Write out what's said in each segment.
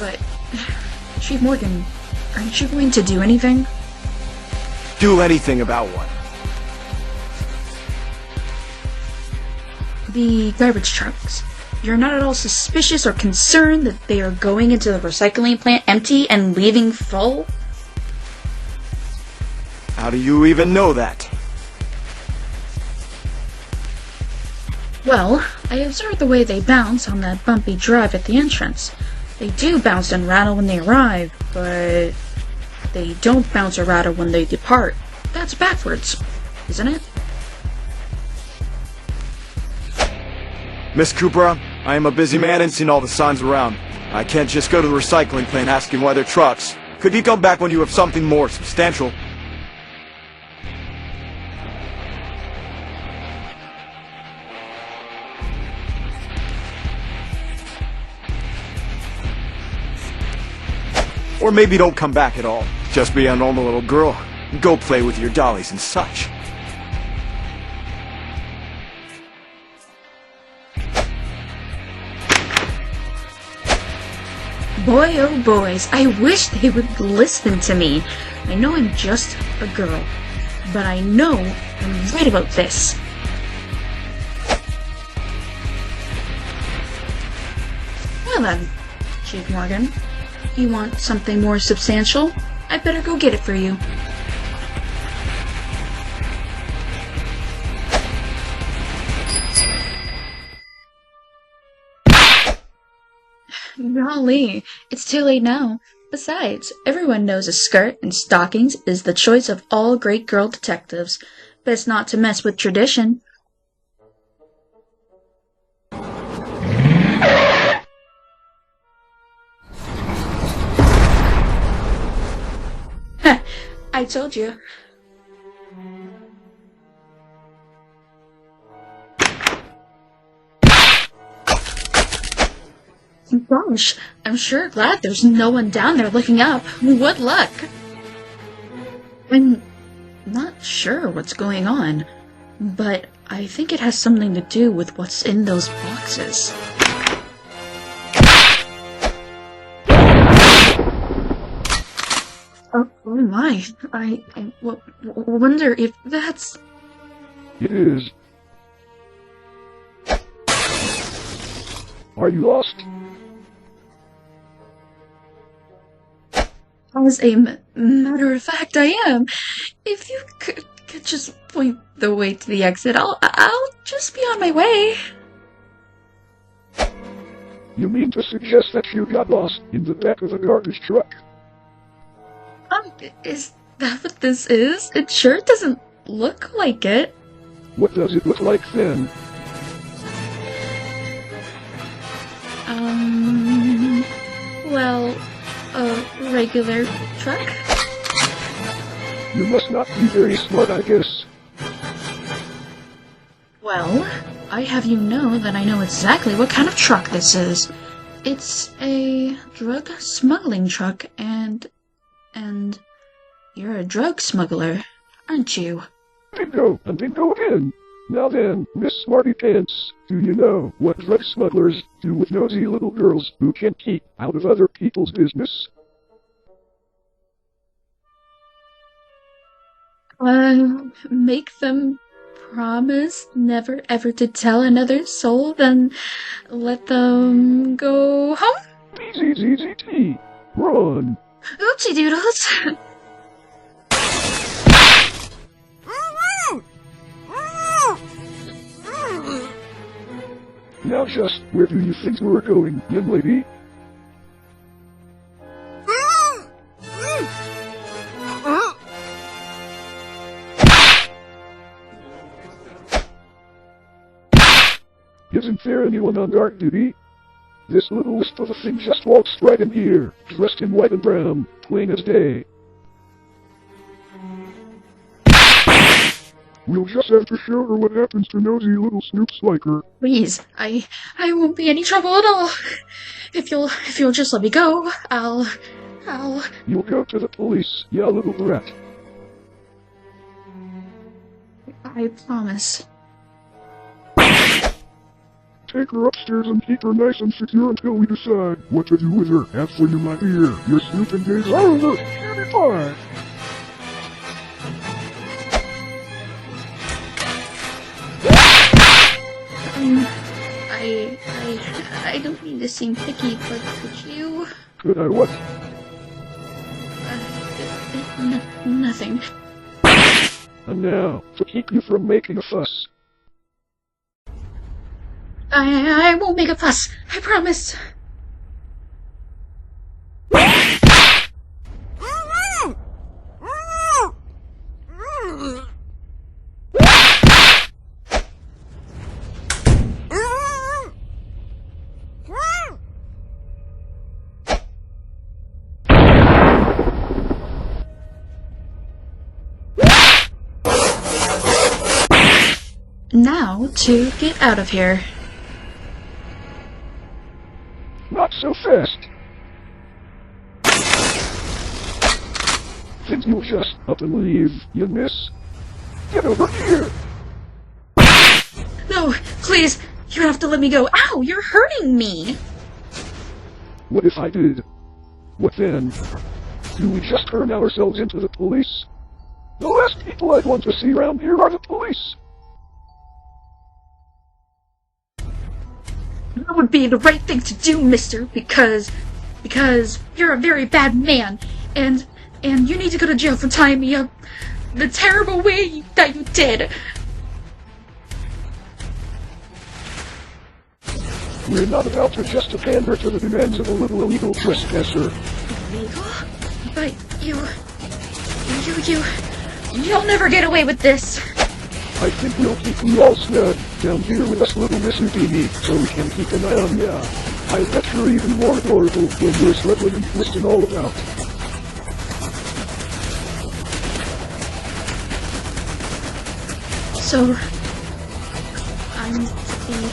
But, Chief Morgan, aren't you going to do anything? Do anything about what? The garbage trucks. You're not at all suspicious or concerned that they are going into the recycling plant empty and leaving full? How do you even know that? Well, I observed the way they bounce on that bumpy drive at the entrance. They do bounce and rattle when they arrive, but they don't bounce or rattle when they depart. That's backwards, isn't it? Miss Cooper, I am a busy man and seen all the signs around. I can't just go to the recycling plant asking why they're trucks. Could you come back when you have something more substantial? Or maybe don't come back at all. Just be a normal little girl. Go play with your dollies and such. Boy, oh boys, I wish they would listen to me. I know I'm just a girl, but I know I'm right about this. Well then, Chief Morgan, you want something more substantial? I better go get it for you. Golly, it's too late now. Besides, everyone knows a skirt and stockings is the choice of all great girl detectives. Best not to mess with tradition. I told you. Gosh, I'm sure glad there's no one down there looking up. What luck! I'm not sure what's going on, but I think it has something to do with what's in those boxes. Oh my, I wonder if that's... It is. Are you lost? As a matter of fact, I am. If you could just point the way to the exit, I'll just be on my way. You mean to suggest that you got lost in the back of a garbage truck? Is that what this is? It sure doesn't look like it. What does it look like then? Well, a regular truck? You must not be very smart, I guess. Well, I have you know that I know exactly what kind of truck this is. It's a drug smuggling truck, and you're a drug smuggler, aren't you? Bingo, and bingo again. Now then, Miss Smarty Pants, do you know what drug smugglers do with nosy little girls who can keep out of other people's business? Make them promise never ever to tell another soul, then let them go home? Easy, tea. Run. Oopsie doodles. Now just where do you think we're going, young lady? Isn't there anyone on guard duty? This little wisp of a thing just walks right in here, dressed in white and brown, plain as day. We'll just have to show her what happens to nosy little snoops like her. Please, I won't be any trouble at all. If you'll just let me go, I'll... You'll go to the police, ya little brat. I promise. take her upstairs and keep her nice and secure until we decide what to do with her. As for you, my dear, your snooping days are over. You'll be fine. I don't mean to seem picky, but could you? Could I what? Nothing. And now, to keep you from making a fuss. I won't make a fuss. I promise. Now to get out of here. Not so fast. Since you'll just up and leave, you miss. Get over here! No, please, you have to let me go. Ow, you're hurting me! What if I did? What then? Do we just turn ourselves into the police? The last people I'd want to see around here are the police. That would be the right thing to do, mister, because you're a very bad man, and you need to go to jail for tying me up the terrible way that you did. We're not about to just pander to the demands of a little illegal trespasser. Illegal? But you'll never get away with this. I think we'll keep you all snug down here with us, little Miss Houdini, so we can keep an eye on ya. I bet you're even more adorable when you're slipping and twisting all about. So, I'm to be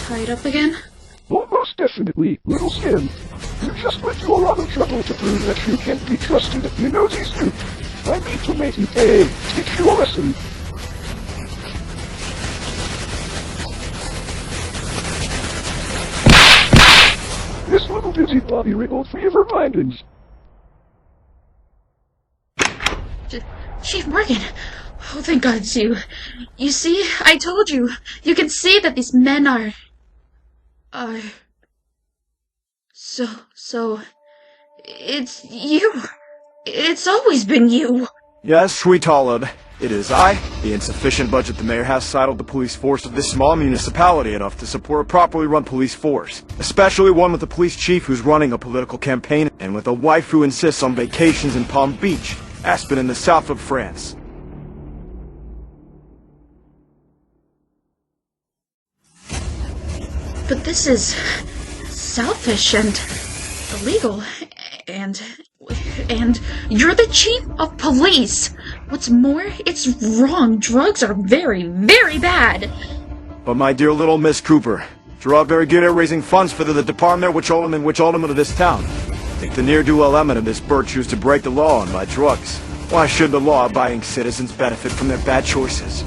tied up again? Almost definitely, little Skin. You just went to a lot of trouble to prove that you can't be trusted, you nosy snoop. I need to make you pay. Teach you a lesson. This little busybody wriggled free of her bindings. Chief Morgan! Oh, thank God it's you. You see, I told you. You can see that these men are... So... It's you. It's always been you. Yes, sweet-Tollard. It is I. The insufficient budget the mayor has sidled the police force of this small municipality enough to support a properly run police force. Especially one with a police chief who's running a political campaign, and with a wife who insists on vacations in Palm Beach, Aspen in the south of France. But this is selfish and illegal, and you're the chief of police. What's more, it's wrong. Drugs are very, very bad. But my dear little Miss Cooper, you're all very good at raising funds for the department which alderman of this town. If the ne'er-do-well element of this bird choose to break the law and buy drugs, why should the law-abiding citizens benefit from their bad choices?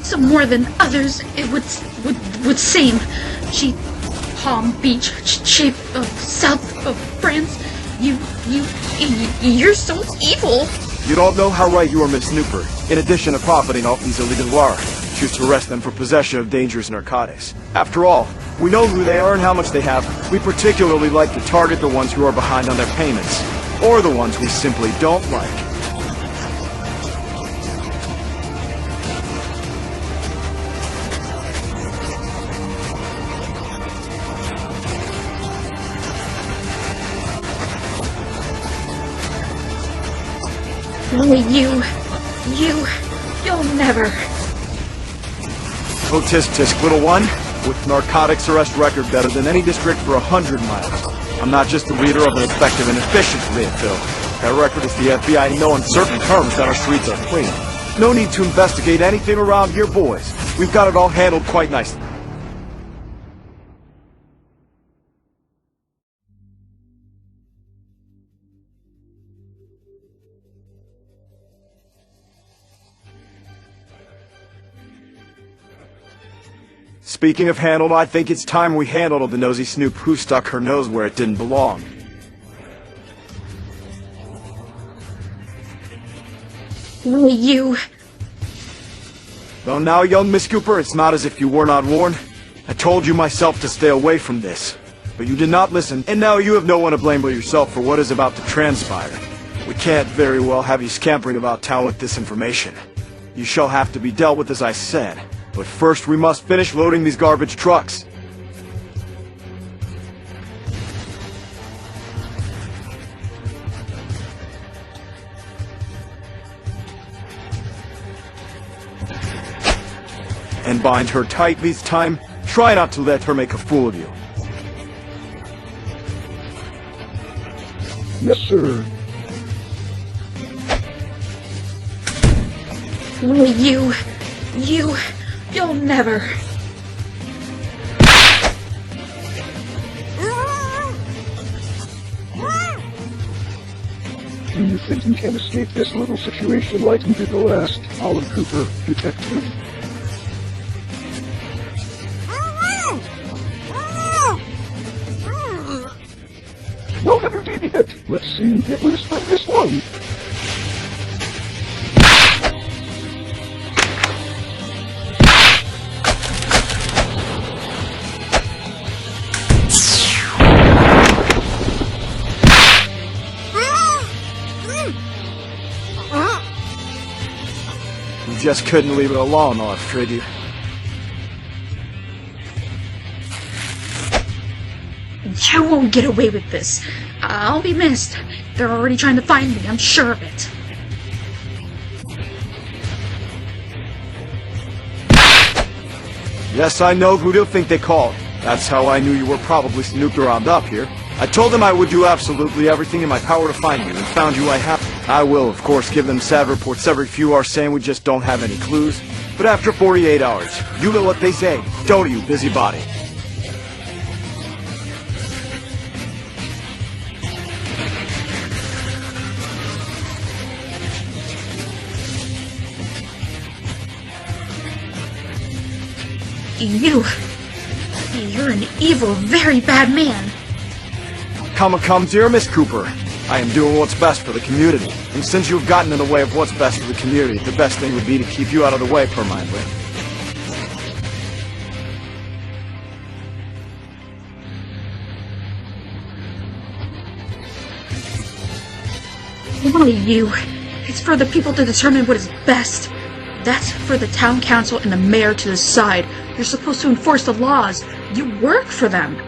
Some more than others, it would seem. Palm Beach, chief of south of France. You're so evil. You don't know how right you are, Miss Snooper. In addition to profiting off these illegal warrants, choose to arrest them for possession of dangerous narcotics. After all, we know who they are and how much they have. We particularly like to target the ones who are behind on their payments, or the ones we simply don't like. Only you'll never. Oh, tisk tisk, little one. With narcotics arrest record better than any district for 100 miles. I'm not just the leader of an effective and efficient landfill. That record is the FBI know in certain terms that our streets are clean. No need to investigate anything around here, boys. We've got it all handled quite nicely. Speaking of handled, I think it's time we handled the nosy snoop who stuck her nose where it didn't belong. You... Well now, young Miss Cooper, it's not as if you were not warned. I told you myself to stay away from this. But you did not listen, and now you have no one to blame but yourself for what is about to transpire. We can't very well have you scampering about town with this information. You shall have to be dealt with as I said. But first we must finish loading these garbage trucks. And bind her tight this time. Try not to let her make a fool of you. Yes, sir. You'll never... Do you think you can escape this little situation like you did the last Alan Cooper detective? No, never did yet. Let's see you get loose from this one. You just couldn't leave it alone, could you? You won't get away with this. I'll be missed. They're already trying to find me, I'm sure of it. Yes, I know who they'll think they called. That's how I knew you were probably snooped around up here. I told them I would do absolutely everything in my power to find you, and found you I have. I will, of course, give them sad reports every few hours saying we just don't have any clues. But after 48 hours, you know what they say, don't you, busybody? You're an evil, very bad man. Come, dear Miss Cooper. I am doing what's best for the community. And since you've gotten in the way of what's best for the community, the best thing would be to keep you out of the way permanently. Why you? It's for the people to determine what is best. That's for the town council and the mayor to decide. You're supposed to enforce the laws. You work for them.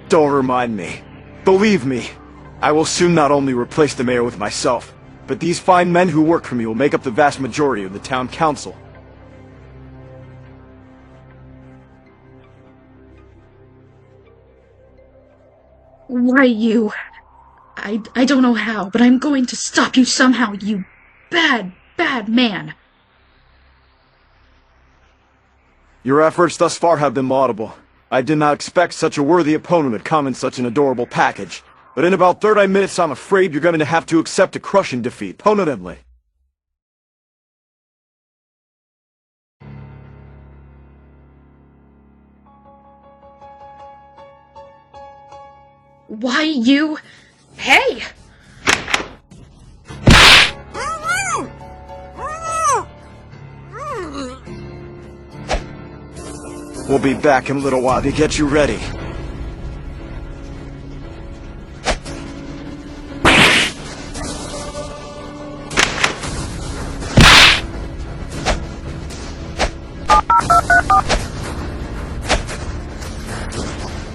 Don't remind me. Believe me, I will soon not only replace the mayor with myself, but these fine men who work for me will make up the vast majority of the town council. Why you? I don't know how, but I'm going to stop you somehow, you bad, bad man. Your efforts thus far have been laudable. I did not expect such a worthy opponent would come in such an adorable package. But in about 30 minutes, I'm afraid you're going to have to accept a crushing defeat, permanently. Why you? Hey! We'll be back in a little while to get you ready.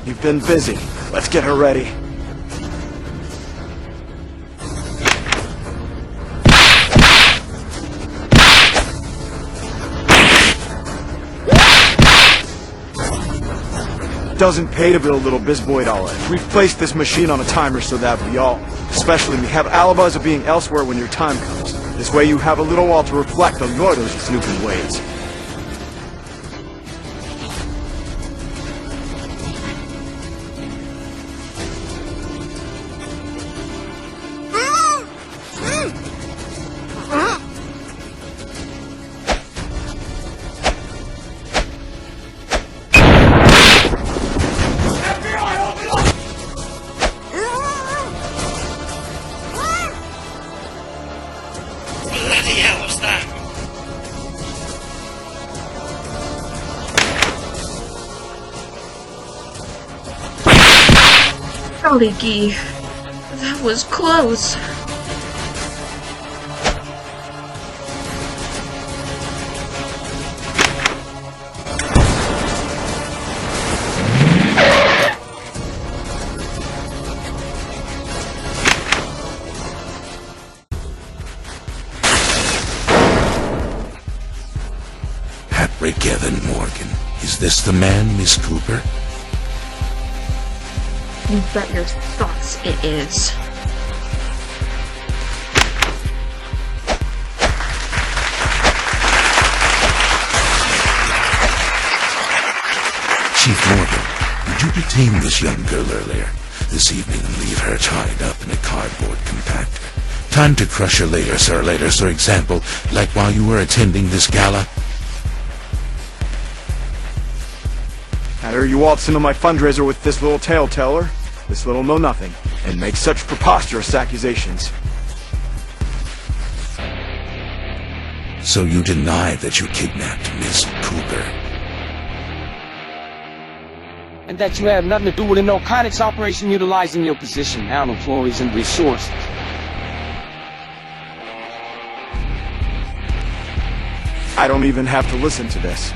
You've been busy. Let's get her ready. Doesn't pay to be a little bizboy dollar. We've placed this machine on a timer so that we all, especially me, have alibis of being elsewhere when your time comes. This way you have a little while to reflect on your those snooping ways. Golly, that was close. Patrick Evan Morgan. Is this the man, Miss Cooper? You bet your thoughts it is. Chief Morgan, did you detain this young girl earlier this evening and leave her tied up in a cardboard compactor? Time to crush her later, sir. Later, for example, like while you were attending this gala? I hear you waltz into my fundraiser with this little tale teller, this little know-nothing, and make such preposterous accusations. So you deny that you kidnapped Miss Cooper? And that you have nothing to do with a narcotics operation utilizing your position, out employees and resources. I don't even have to listen to this.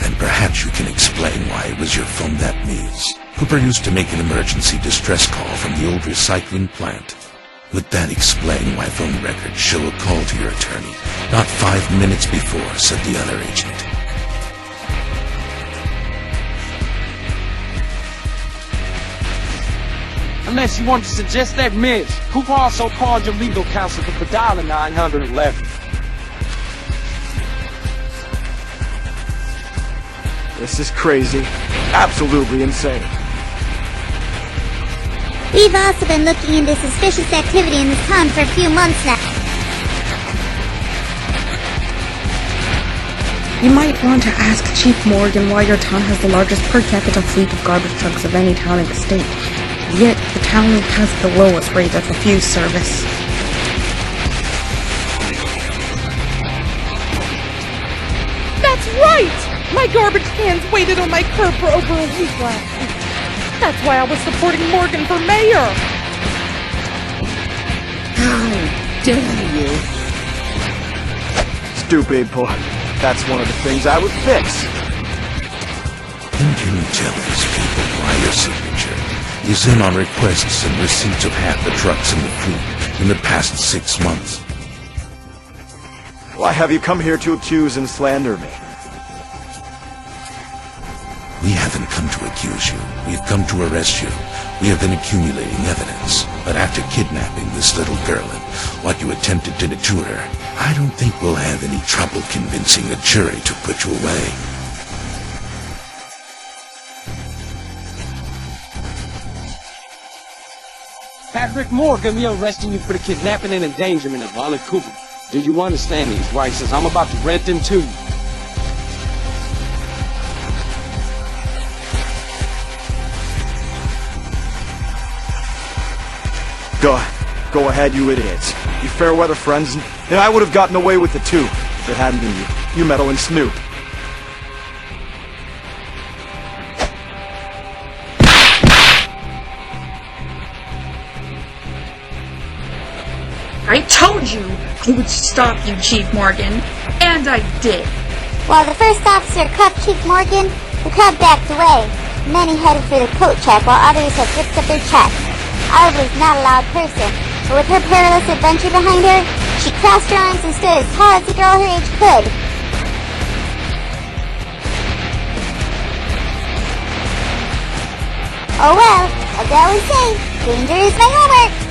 Then perhaps you can explain why it was your phone that means. Cooper used to make an emergency distress call from the old recycling plant. Would that explain why phone records show a call to your attorney not 5 minutes before, said the other agent. Unless you want to suggest that Ms. Cooper also called your legal counsel for dialing 911. This is crazy. Absolutely insane. We've also been looking into suspicious activity in this town for a few months now. You might want to ask Chief Morgan why your town has the largest per capita fleet of garbage trucks of any town in the state. Yet, the town has the lowest rate of refuse service. That's right! My garbage cans waited on my curb for over a week last week. That's why I was supporting Morgan for mayor! How dare you! Stupid boy. That's one of the things I would fix. And can you tell these people why your signature is in on requests and receipts of half the trucks in the fleet in the past 6 months? Why have you come here to accuse and slander me? We haven't come to accuse you. We've come to arrest you. We have been accumulating evidence. But after kidnapping this little girl and what you attempted to do to her, I don't think we'll have any trouble convincing the jury to put you away. Patrick Morgan, we are arresting you for the kidnapping and endangerment of Alyxx Cooper. Do you understand these rights? As I'm about to rent them to you. Go ahead, you idiots. You fair weather friends, and I would have gotten away with it too, if it hadn't been you meddling snoop. I told you I would stop you, Chief Morgan, and I did. While the first officer cuffed Chief Morgan, the crowd backed away. Many headed for the coat check while others had ripped up their checks. Olive was not a loud person, but with her perilous adventure behind her, she crossed her arms and stood as tall as a girl her age could. Oh well, as I always say, danger is my homework.